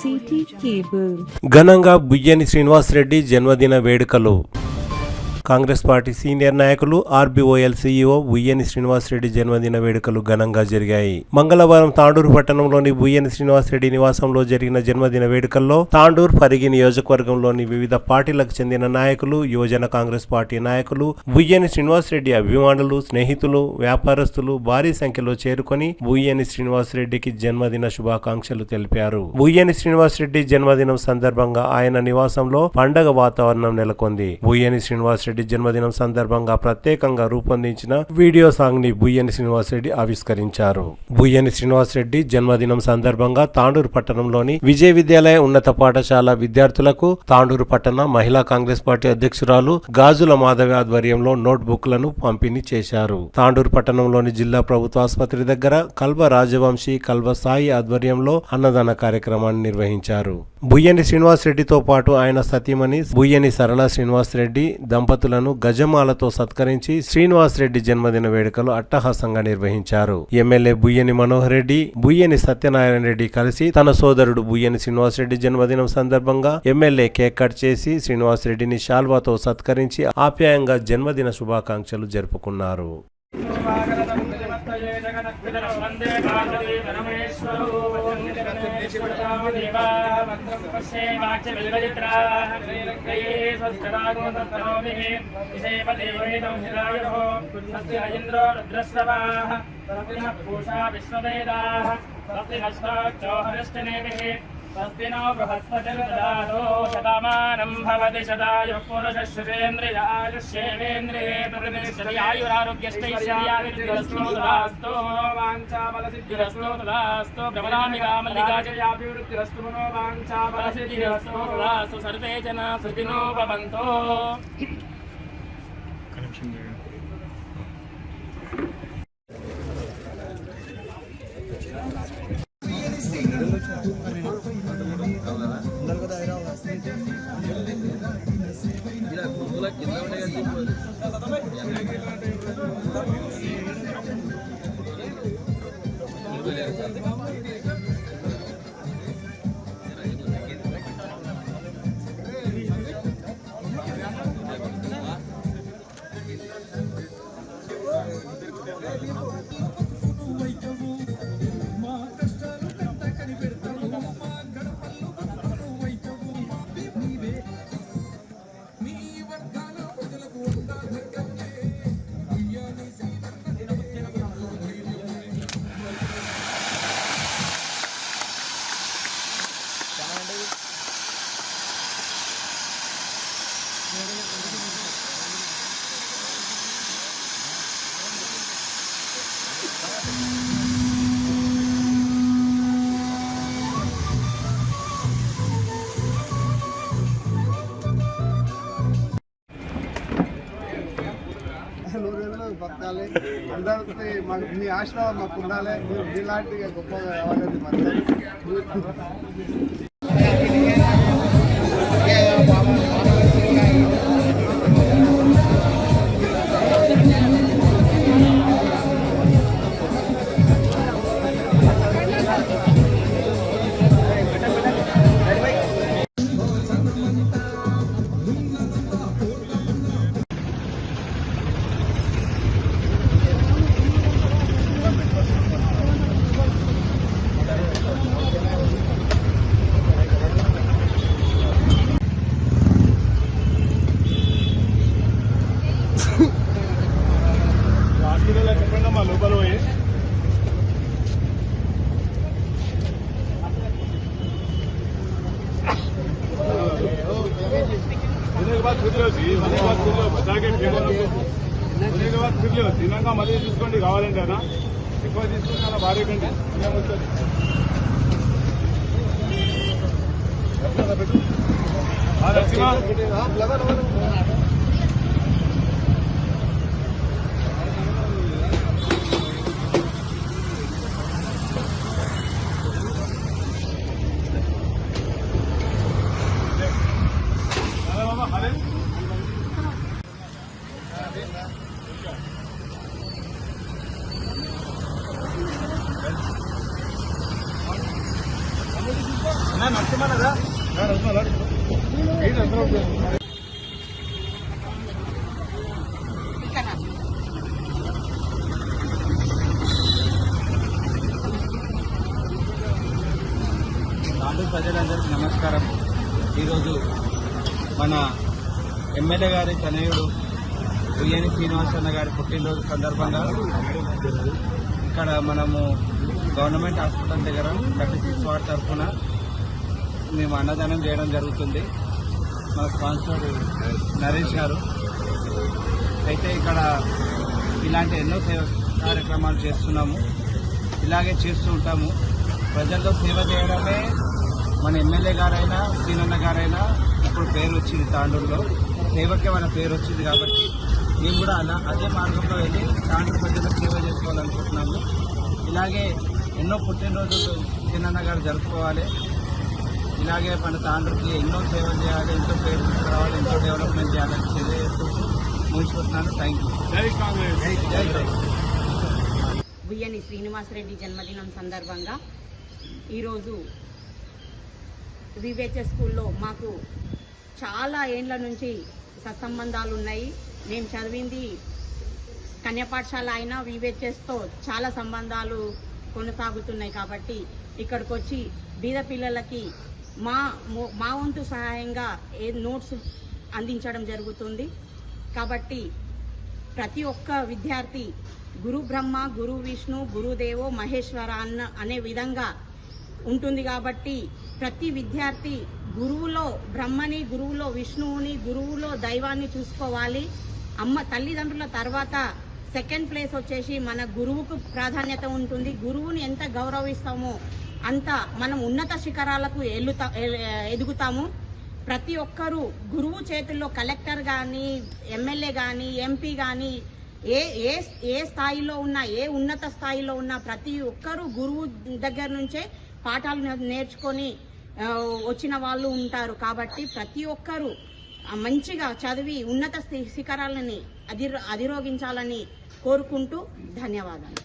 City cable. ఘనంగా బుయ్యని శ్రీనివాసరెడ్డి జన్మదిన వేడుకలు. కాంగ్రెస్ పార్టీ సీనియర్ నాయకులు ఆర్బీఓఎల్ సీఈఓ బుయ్యని శ్రీనివాసరెడ్డి జన్మదిన వేడుకలు ఘనంగా జరిగాయి. మంగళవారం తాండూరు పట్టణంలోని బుయ్యని శ్రీనివాసరెడ్డి నివాసంలో జరిగిన జన్మదిన వేడుకల్లో తాండూరు పరిగి నియోజకవర్గంలోని వివిధ పార్టీలకు చెందిన నాయకులు, యువజన కాంగ్రెస్ పార్టీ నాయకులు, బుయ్యని శ్రీనివాసరెడ్డి అభిమానులు, స్నేహితులు, వ్యాపారస్తులు భారీ సంఖ్యలో చేరుకొని బుయ్యని శ్రీనివాసరెడ్డికి జన్మదిన శుభాకాంక్షలు తెలిపారు. బుయ్యని శ్రీనివాసరెడ్డి జన్మదినం సందర్భంగా ఆయన నివాసంలో పండగ వాతావరణం నెలకొంది. బుయ్యని శ్రీనివాసరెడ్డి జన్మదినం సందర్భంగా ప్రత్యేకంగా రూపొందించిన వీడియో సాంగ్ ని బుయ్యని శ్రీనివాసరెడ్డి ఆవిష్కరించారు. బుయ్యని శ్రీనివాసరెడ్డి జన్మదినం సందర్భంగా తాండూరు పట్టణంలోని విజయ విద్యాలయ ఉన్నత పాఠశాల విద్యార్థులకు తాండూరు పట్టణ మహిళా కాంగ్రెస్ పార్టీ అధ్యక్షురాలు గాజుల మాధవి ఆధ్వర్యంలో నోట్ బుక్లను పంపిణీ చేశారు. తాండూరు పట్టణంలోని జిల్లా ప్రభుత్వ ఆసుపత్రి దగ్గర కల్వ రాజవంశీ, కల్వ సాయి ఆధ్వర్యంలో అన్నదాన కార్యక్రమాన్ని నిర్వహించారు. బుయ్యని శ్రీనివాసరెడ్డితో పాటు ఆయన సతీమణి బుయ్యని సరళ శ్రీనివాసరెడ్డి దంపతులను గజమాలతో సత్కరించి శ్రీనివాసరెడ్డి జన్మదిన వేడుకలు అట్టహాసంగా నిర్వహించారు. ఎమ్మెల్యే బుయ్యని మనోహర్ రెడ్డి, బుయ్యని సత్యనారాయణ రెడ్డి కలిసి తన సోదరుడు బుయ్యని శ్రీనివాసరెడ్డి జన్మదినం సందర్భంగా ఎమ్మెల్యే కేక్ కట్ చేసి శ్రీనివాసరెడ్డిని శాల్వాతో సత్కరించి ఆప్యాయంగా జన్మదిన శుభాకాంక్షలు జరుపుకున్నారు. స్వస్తినో బృహస్పతిర్దదాతో శతమానం భవతి శతాయుః పురుషः శతేంద్రియాయుష్యేంద్రియే ప్రతిష్ఠితాయురారోగ్యశ్చైశ్వర్యాభివృద్ధిరస్తు తదాస్తు వాంఛాఫలసిద్ధిరస్తు తదాస్తు భ్రమరాంబికామల్లికాజయాభివృద్ధిరస్తు మనోవాంఛాఫలసిద్ధిరస్తు తదాస్తు సర్వే జనాః సుఖినో భవంతు. బతకాలి అందరికీ మాకు మీ ఆశీర్వాదం మాకు ఉండాలి. మీరు మీలాంటి గొప్పగా కావాలని మరి లోపల పోయి తినాక మళ్ళీ తీసుకోండి కావాలంటే అన్న ఎక్కువ తీసుకుంటే అలా భారీ కండి ना తాండూరు ప్రజలందరికీ నమస్కారం. ఈరోజు మన ఎమ్మెల్యే గారి తనయుడు ఉయ్యని శ్రీనివాసన్న గారి పుట్టినరోజు సందర్భంగా ఇక్కడ మనము గవర్నమెంట్ హాస్పిటల్ దగ్గర 36 వార్డ్ తరఫున మేము అన్నదానం చేయడం జరుగుతుంది. మన స్పాన్సర్ నరేష్ గారు. అయితే ఇక్కడ ఇలాంటి ఎన్నో సేవ కార్యక్రమాలు చేస్తున్నాము, ఇలాగే చేస్తూ ఉంటాము. ప్రజల్లో సేవ చేయడమే మన ఎమ్మెల్యే గారైనా సీనన్న గారైనా ఇప్పుడు పేరు వచ్చింది. తాండూరులో సేవకే మన పేరు వచ్చింది కాబట్టి మేము కూడా అదే మార్గంలో వెళ్ళి తాండూరు ప్రజలకు సేవ చేసుకోవాలనుకుంటున్నాము. ఇలాగే ఎన్నో పుట్టినరోజులు సీనన్న గారు జరుపుకోవాలి. ఇలాగే మన తాండూరుకి ఎన్నో సేవలు చేయాలి, ఎంతో పేరు తీసుకురావాలి, ఎంతో డెవలప్మెంట్ చేయాలని తెలియజేస్తూ ముగించుకుంటున్నాను. Thank you. జై కాంగ్రెస్. జై జై. ఉయ్యని శ్రీనివాసరెడ్డి జన్మదినం సందర్భంగా ఈరోజు వివేచర్ స్కూల్లో మాకు చాలా ఏండ్ల నుంచి సత్సంబంధాలు ఉన్నాయి. మేము చదివింది కన్యా పాఠశాల అయినా వివేచర్స్తో చాలా సంబంధాలు కొనసాగుతున్నాయి. కాబట్టి ఇక్కడికి వచ్చి బీద పిల్లలకి మా వంతు సహాయంగా నోట్స్ అందించడం జరుగుతుంది. కాబట్టి ప్రతి ఒక్క విద్యార్థి గురు బ్రహ్మ, గురు విష్ణు, గురుదేవో మహేశ్వర అనే విధంగా ఉంటుంది. కాబట్టి ప్రతి విద్యార్థి గురువులో బ్రహ్మని, గురువులో విష్ణువుని, గురువులో దైవాన్ని చూసుకోవాలి. తల్లిదండ్రుల తర్వాత సెకండ్ ప్లేస్ వచ్చేసి మన గురువుకు ప్రాధాన్యత ఉంటుంది. గురువుని ఎంత గౌరవిస్తామో అంత మనం ఉన్నత శిఖరాలకు ఎదుగుతాము. ప్రతి ఒక్కరూ గురువు చేతుల్లో కలెక్టర్ కానీ, ఎమ్మెల్యే కానీ, ఎంపీ కానీ, ఏ స్థాయిలో ఉన్నా, ఏ ఉన్నత స్థాయిలో ఉన్నా ప్రతి ఒక్కరూ గురువు దగ్గర నుంచే పాఠాలు నేర్చుకొని వచ్చిన వాళ్ళు ఉంటారు. కాబట్టి ప్రతి ఒక్కరూ మంచిగా చదివి ఉన్నత శిఖరాలని అధిరోగించాలని కోరుకుంటూ ధన్యవాదాలు.